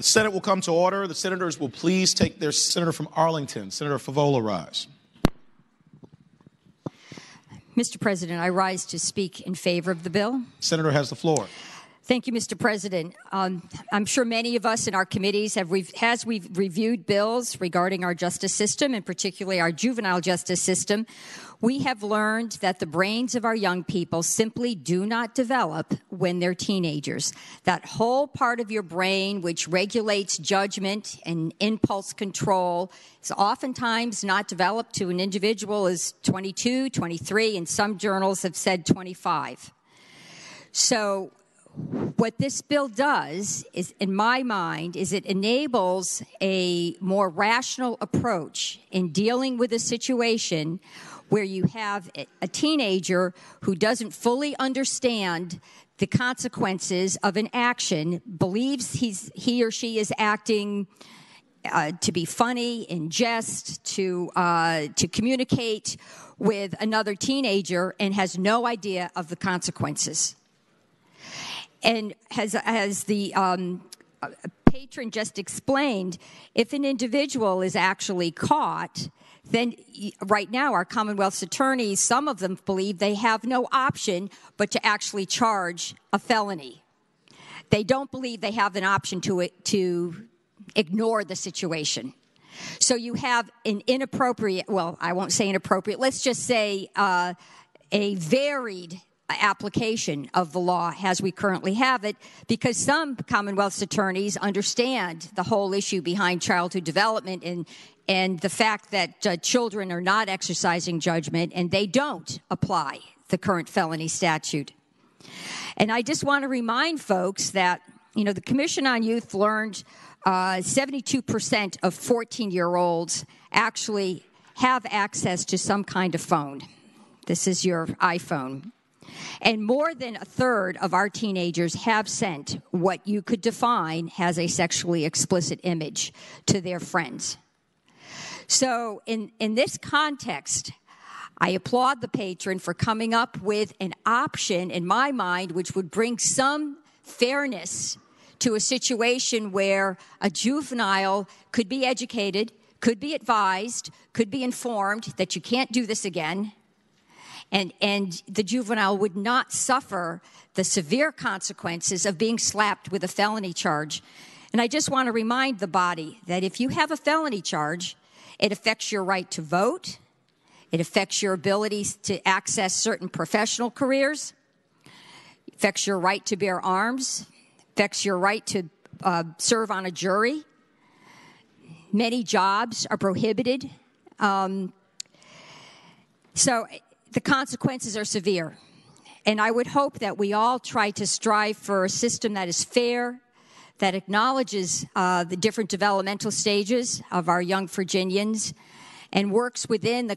Senate will come to order. The senators will please take their senator from Arlington, Senator Favola, rise. Mr. President, I rise to speak in favor of the bill. Senator has the floor. Thank you, Mr. President. I'm sure many of us in our committees as we've reviewed bills regarding our justice system, and particularly our juvenile justice system, we have learned that the brains of our young people simply do not develop when they're teenagers. That whole part of your brain which regulates judgment and impulse control is oftentimes not developed to an individual as 22, 23, and some journals have said 25. So what this bill does is, in my mind, is it enables a more rational approach in dealing with a situation where you have a teenager who doesn't fully understand the consequences of an action, believes he or she is acting to be funny, in jest, to communicate with another teenager, and has no idea of the consequences. And as the patron just explained, if an individual is actually caught, then right now our Commonwealth's attorneys, some of them believe they have no option but to actually charge a felony. They don't believe they have an option to ignore the situation. So you have an inappropriate, well, I won't say inappropriate, let's just say a varied application of the law as we currently have it, because some Commonwealth's attorneys understand the whole issue behind childhood development and the fact that children are not exercising judgment, and they don't apply the current felony statute. And I just want to remind folks that, you know, the Commission on Youth learned 72% of 14-year-olds actually have access to some kind of phone. This is your iPhone. And more than a third of our teenagers have sent what you could define as a sexually explicit image to their friends. So in this context, I applaud the patron for coming up with an option, in my mind, which would bring some fairness to a situation where a juvenile could be educated, could be advised, could be informed that you can't do this again, and the juvenile would not suffer the severe consequences of being slapped with a felony charge. And I just want to remind the body that if you have a felony charge, it affects your right to vote, it affects your ability to access certain professional careers, it affects your right to bear arms, affects your right to serve on a jury. Many jobs are prohibited. So the consequences are severe. And I would hope that we all try to strive for a system that is fair, that acknowledges the different developmental stages of our young Virginians, and works within the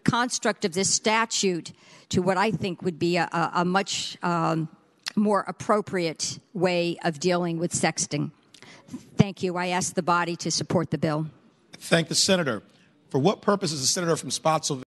construct of this statute to what I think would be a much more appropriate way of dealing with sexting. Thank you. I ask the body to support the bill. Thank the senator. For what purpose is the senator from Spotsylvania?